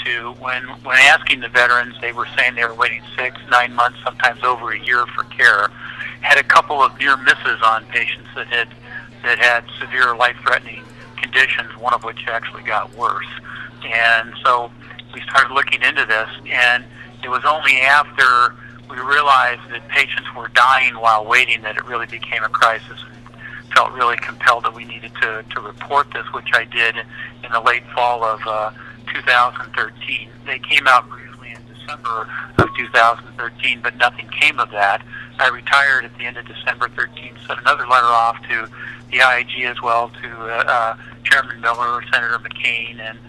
to, when asking the veterans, they were saying they were waiting 6, 9 months, sometimes over a year for care. Had a couple of near misses on patients that had severe life-threatening conditions, one of which actually got worse. And so we started looking into this, and it was only after we realized that patients were dying while waiting that it really became a crisis, and felt really compelled that we needed to report this, which I did in the late fall of 2013. They came out briefly in December of 2013, but nothing came of that. I retired at the end of December 13, sent another letter off to the IAG as well, to Chairman Miller, Senator McCain, and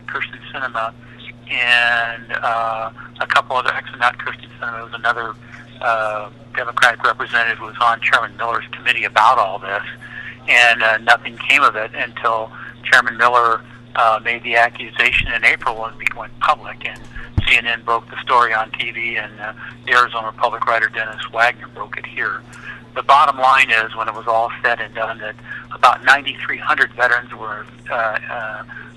Kirsten Sinema, and a couple other, actually not Kirsten Sinema, it was another Democratic representative who was on Chairman Miller's committee about all this, and nothing came of it until Chairman Miller made the accusation in April when it went public, and CNN broke the story on TV, and the Arizona Republic writer Dennis Wagner broke it here. The bottom line is, when it was all said and done, that about 9,300 veterans were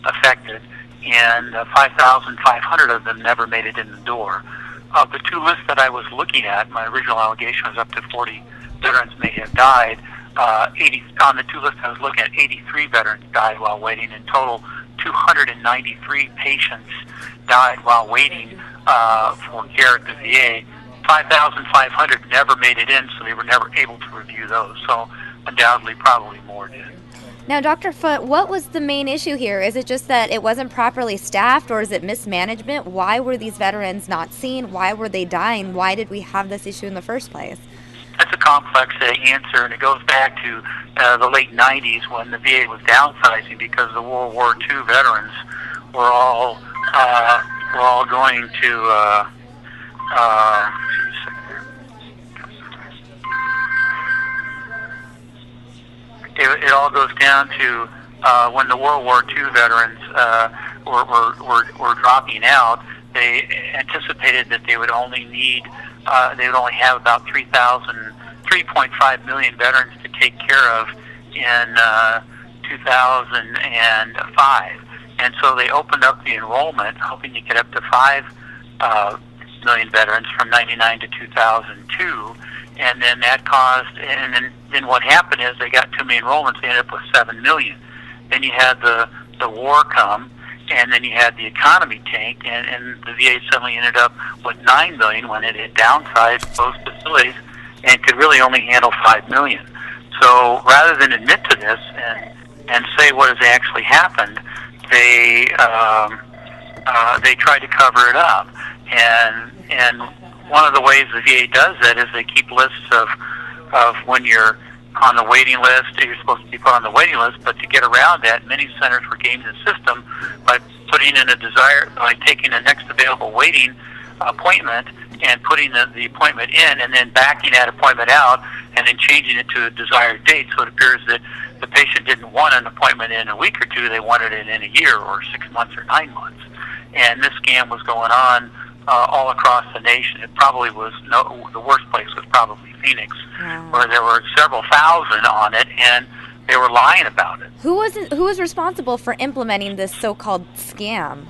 affected, and 5,500 of them never made it in the door. Of the two lists that I was looking at, my original allegation was up to 40 veterans may have died. On the two lists I was looking at, 83 veterans died while waiting. In total, 293 patients died while waiting for care at the VA. 5,500 never made it in, so they were never able to review those. So undoubtedly, probably more did. Now, Dr. Foote, what was the main issue here? Is it just that it wasn't properly staffed, or is it mismanagement? Why were these veterans not seen? Why were they dying? Why did we have this issue in the first place? That's a complex answer, and it goes back to the late 90s when the VA was downsizing because the World War II veterans were all going to it all goes down to when the World War II veterans were dropping out. They anticipated that they would only have about 3.5 million veterans to take care of in 2005, and so they opened up the enrollment, hoping to get up to 5 million veterans from 99 to 2002. And then that caused, and then what happened is they got too many enrollments. They ended up with 7 million. Then you had the war come, and then you had the economy tank, and the VA suddenly ended up with 9 million when it had downsized both facilities and could really only handle 5 million. So rather than admit to this and say what has actually happened, they tried to cover it up, and one of the ways the VA does that is they keep lists of when you're on the waiting list, you're supposed to be put on the waiting list, but to get around that, many centers were gaming the system by taking the next available waiting appointment and putting the appointment in, and then backing that appointment out, and then changing it to a desired date. So it appears that the patient didn't want an appointment in a week or two, they wanted it in a year or 6 months or 9 months. And this scam was going on all across the nation. It probably was the worst place was probably Phoenix, where there were several thousand on it, and they were lying about it. Who was responsible for implementing this so-called scam?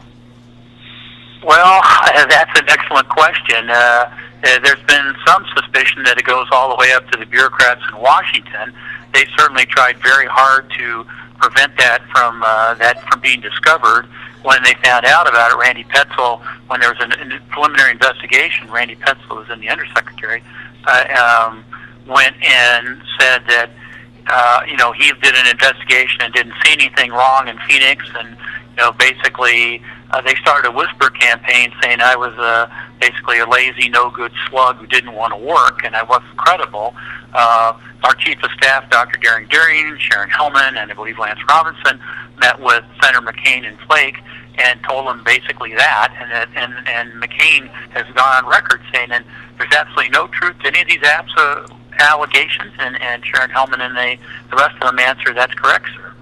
Well, that's an excellent question. There's been some suspicion that it goes all the way up to the bureaucrats in Washington. They certainly tried very hard to prevent that from being discovered. When they found out about it, Randy Petzl, when there was a preliminary investigation, Randy Petzl was in the undersecretary, went and said that he did an investigation and didn't see anything wrong in Phoenix, and basically they started a whisper campaign saying I was basically a lazy, no-good slug who didn't want to work, and I wasn't credible. Our chief of staff, Dr. Daring Deering, Sharon Hellman, and I believe Lance Robinson met with Senator McCain and Flake and told them basically that, and McCain has gone on record saying that there's absolutely no truth to any of these allegations, and Sharon Hellman and the rest of them answered, that's correct, sir.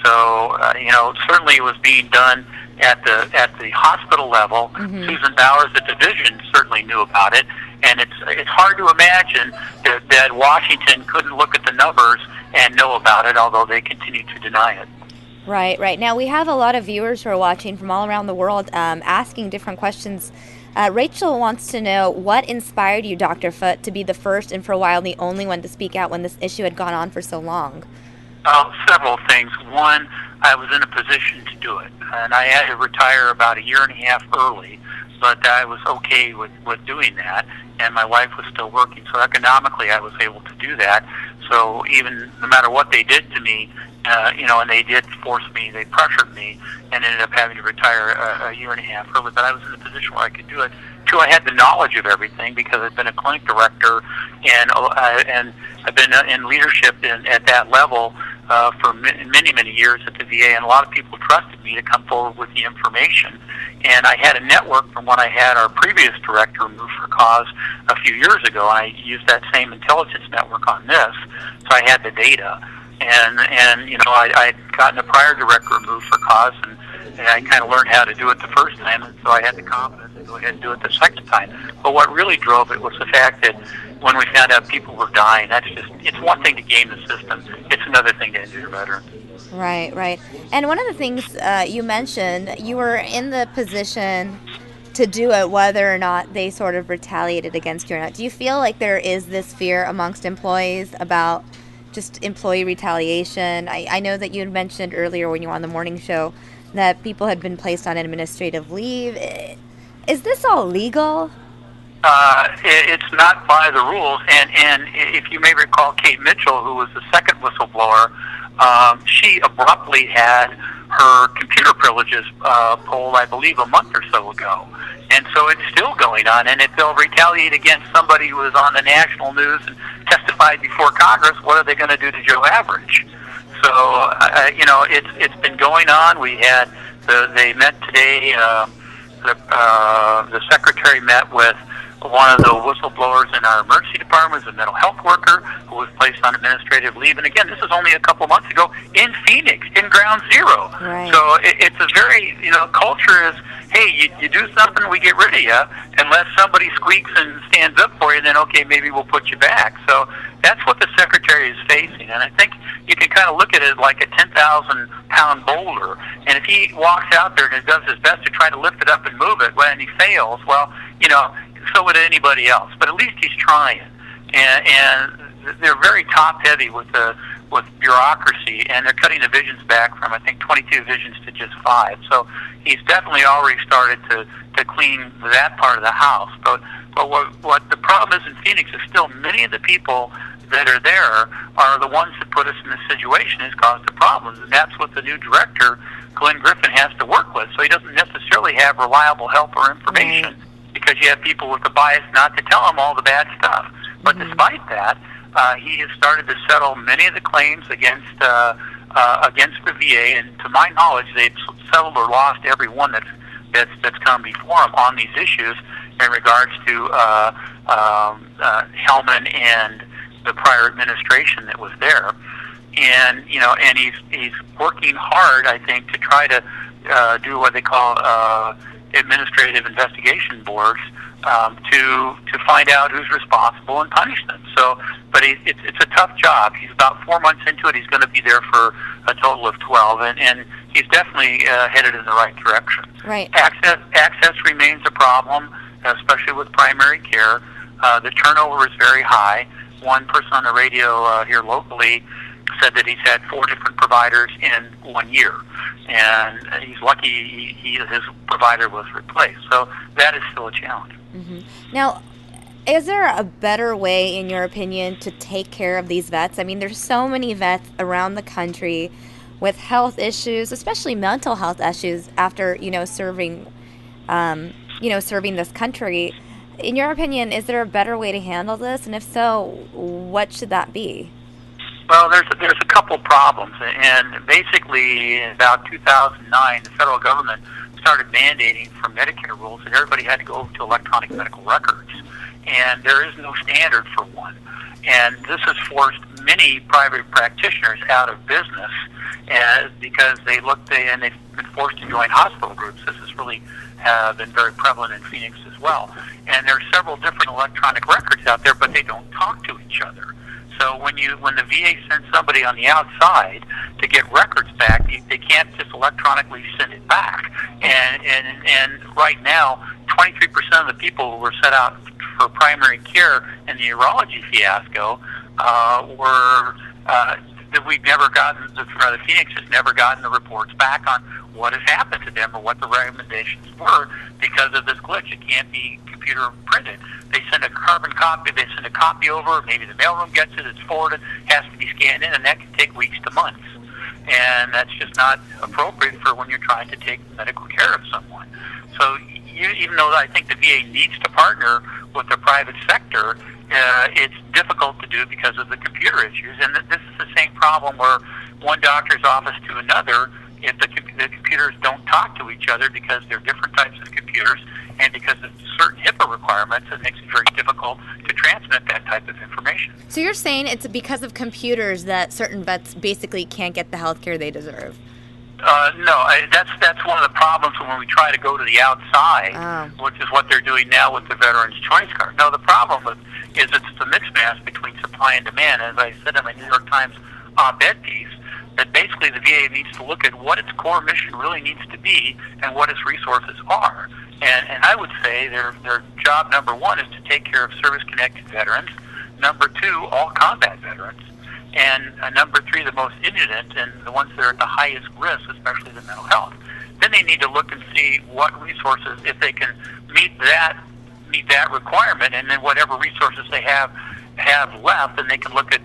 So, certainly it was being done at the hospital level. Mm-hmm. Susan Bowers, the division, certainly knew about it, and it's hard to imagine that Washington couldn't look at the numbers and know about it, although they continue to deny it. Right, right. Now, we have a lot of viewers who are watching from all around the world asking different questions. Rachel wants to know what inspired you, Dr. Foote, to be the first and for a while the only one to speak out when this issue had gone on for so long? Several things. One, I was in a position to do it, and I had to retire about a year and a half early, but I was okay with doing that, and my wife was still working, so economically I was able to do that. So even no matter what they did to me, and they did force me, they pressured me, and ended up having to retire a year and a half early, but I was in a position where I could do it. Two, I had the knowledge of everything because I've been a clinic director, and I've been in leadership at that level for many, many years at the VA, and a lot of people trusted me to come forward with the information. And I had a network from when I had our previous director move for cause a few years ago, and I used that same intelligence network on this, so I had the data. And I'd gotten a prior director removed for cause, and I kind of learned how to do it the first time, and so I had the confidence to go ahead and do it the second time. But what really drove it was the fact that when we found out people were dying, it's one thing to game the system, it's another thing to injure veterans. Right, right. And one of the things you mentioned, you were in the position to do it whether or not they sort of retaliated against you or not. Do you feel like there is this fear amongst employees about just employee retaliation? I know that you had mentioned earlier when you were on the morning show that people had been placed on administrative leave. Is this all legal? It's not by the rules, and if you may recall Kate Mitchell, who was the second whistleblower, she abruptly had her computer privileges pulled, I believe, a month or so ago. And so it's still going on, and if they'll retaliate against somebody who was on the national news and testified before Congress, what are they going to do to Joe Average? So, it's been going on. They met today, the secretary met with one of the whistleblowers in our emergency department, a mental health worker who was placed on administrative leave. And again, this is only a couple months ago in Phoenix, in Ground Zero. Right. So it's a very, culture is, hey, you do something, we get rid of you. Unless somebody squeaks and stands up for you, then okay, maybe we'll put you back. So that's what the secretary is facing. And I think you can kind of look at it like a 10,000-pound boulder. And if he walks out there and does his best to try to lift it up and move it, when he fails, well, so would anybody else. But at least he's trying. And they're very top-heavy with bureaucracy, and they're cutting divisions back from, I think, 22 divisions to just 5. So he's definitely already started to clean that part of the house. But what the problem is in Phoenix is still many of the people that are there are the ones that put us in this situation, has caused the problems. And that's what the new director, Glenn Griffin, has to work with. So he doesn't necessarily have reliable help or information, because you have people with the bias not to tell him all the bad stuff. But despite that, he has started to settle many of the claims against the VA, and to my knowledge, they've settled or lost every one that's come before him on these issues in regards to Hellman and the prior administration that was there. And he's working hard, I think, to try to do what they call administrative investigation boards to find out who's responsible and punish them. So, but it's a tough job. He's about 4 months into it. He's going to be there for a total of 12, and he's definitely headed in the right direction. Right. Access remains a problem, especially with primary care. The turnover is very high. One person on the radio here locally said that he's had 4 different providers in 1 year, and he's lucky his provider was replaced. So that is still a challenge. Mm-hmm. Now, is there a better way, in your opinion, to take care of these vets? I mean, there's so many vets around the country with health issues, especially mental health issues, after serving this country. In your opinion, is there a better way to handle this? And if so, what should that be? Well, there's a couple problems, and basically in about 2009, the federal government started mandating for Medicare rules that everybody had to go over to electronic medical records, and there is no standard for one. And this has forced many private practitioners out of business because they've been forced to join hospital groups. This has really been very prevalent in Phoenix as well. And there are several different electronic records out there, but they don't talk to each other. So when the VA sends somebody on the outside to get records back, they can't just electronically send it back. And right now, 23% of the people who were set out for primary care in the urology fiasco were that we've never gotten, the Phoenix has never gotten the reports back on what has happened to them or what the recommendations were because of this glitch. It can't be computer printed. They send a carbon copy, they send a copy over, maybe the mailroom gets it, it's forwarded, has to be scanned in, and that can take weeks to months. And that's just not appropriate for when you're trying to take medical care of someone. So even though I think the VA needs to partner with the private sector, it's difficult to do because of the computer issues. And this is the same problem where one doctor's office to another, if the computers don't talk to each other because they're different types of computers and because of certain HIPAA requirements, it makes it very difficult to transmit that type of information. So you're saying it's because of computers that certain vets basically can't get the health care they deserve? No, that's one of the problems when we try to go to the outside, which is what they're doing now with the Veterans Choice Card. No, the problem is it's the mismatch between supply and demand. As I said in my New York Times op-ed piece, that basically the VA needs to look at what its core mission really needs to be and what its resources are. And I would say their job number one is to take care of service-connected veterans, number two, all combat veterans, and number three, the most indigent and the ones that are at the highest risk, especially the mental health. Then they need to look and see what resources, if they can meet that requirement, and then whatever resources they have left, then they can look at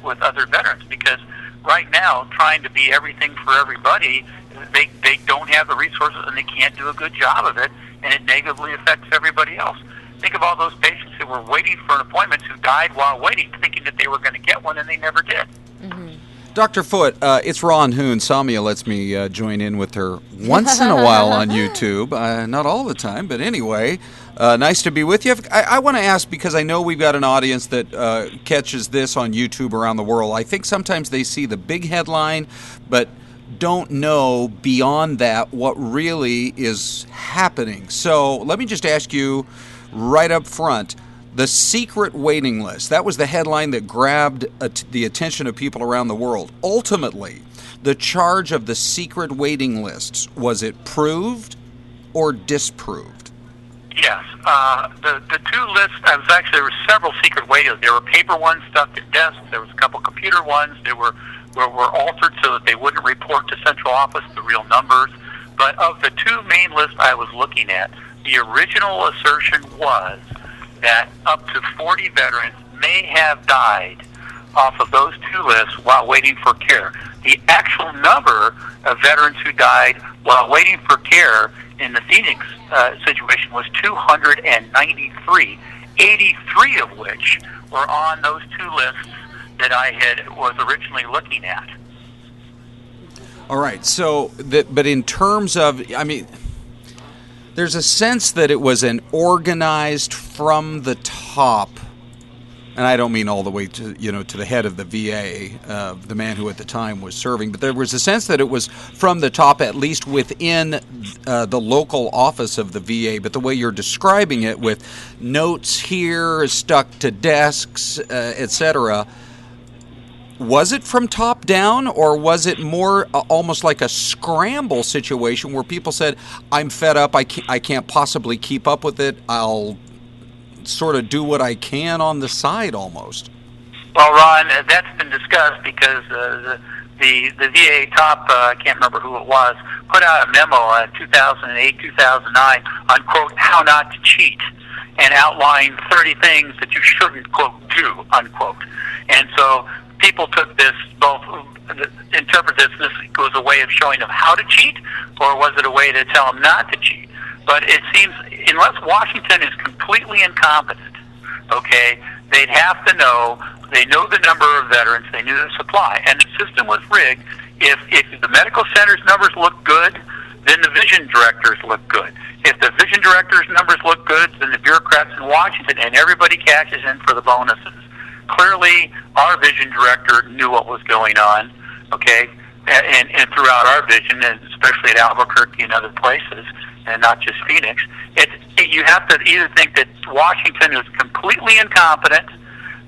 with other veterans. Because right now, trying to be everything for everybody, they don't have the resources and they can't do a good job of it, and it negatively affects everybody else. Think of all those patients who were waiting for an appointment who died while waiting, thinking that they were going to get one, and they never did. Mm-hmm. Dr. Foote, it's Ron Hoon. Samia lets me join in with her once in a while on YouTube. Not all the time, but anyway, nice to be with you. I want to ask, because I know we've got an audience that catches this on YouTube around the world. I think sometimes they see the big headline, but don't know beyond that what really is happening. So let me just ask you right up front, the secret waiting list, that was the headline that grabbed the attention of people around the world. Ultimately, the charge of the secret waiting lists, was it proved or disproved? Yes. The two lists, there were several secret waiting lists. There were paper ones stuck at desks. There was a couple computer ones. They were altered so that they wouldn't report to central office the real numbers. But of the two main lists I was looking at, the original assertion was that up to 40 veterans may have died off of those two lists while waiting for care. The actual number of veterans who died while waiting for care in the Phoenix situation was 293, 83 of which were on those two lists that I was originally looking at. All right, so, but in terms of, there's a sense that it was an organized from the top, and I don't mean all the way to the head of the VA, the man who at the time was serving, but there was a sense that it was from the top, at least within the local office of the VA. But the way you're describing it, with notes here stuck to desks, etc., was it from top down, or was it more almost like a scramble situation where people said, I'm fed up, I can't possibly keep up with it, I'll sort of do what I can on the side almost? Well, Ron, that's been discussed because the VA top, I can't remember who it was, put out a memo in 2008, 2009 on, quote, how not to cheat, and outlined 30 things that you shouldn't, quote, do, unquote. And so people took this, interpret this was a way of showing them how to cheat, or was it a way to tell them not to cheat? But it seems, unless Washington is completely incompetent, okay, they'd have to know, they know the number of veterans, they knew the supply, and the system was rigged. If the medical center's numbers look good, then the vision directors look good. If the vision directors' numbers look good, then the bureaucrats in Washington, and everybody cashes in for the bonuses. Clearly, our vision director knew what was going on, okay, and throughout our vision, and especially at Albuquerque and other places, and not just Phoenix. You have to either think that Washington is completely incompetent,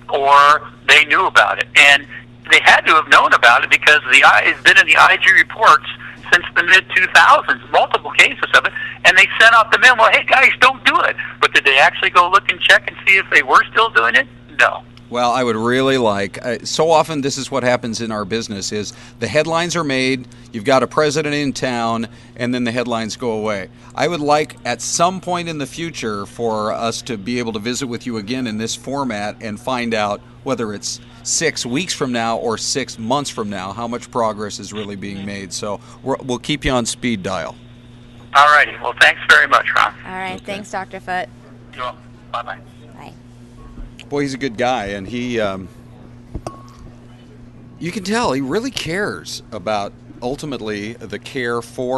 or they knew about it. And they had to have known about it because it's been in the IG reports since the mid-2000s, multiple cases of it, and they sent out the memo, hey, guys, don't do it. But did they actually go look and check and see if they were still doing it? No. Well, I would really like, so often this is what happens in our business is the headlines are made, you've got a president in town, and then the headlines go away. I would like at some point in the future for us to be able to visit with you again in this format and find out whether it's 6 weeks from now or 6 months from now, how much progress is really being made. So we'll keep you on speed dial. All righty. Well, thanks very much, Ron. All right. Okay. Thanks, Dr. Foote. You're welcome. Bye-bye. Bye. Boy, he's a good guy, and he, you can tell he really cares about ultimately the care for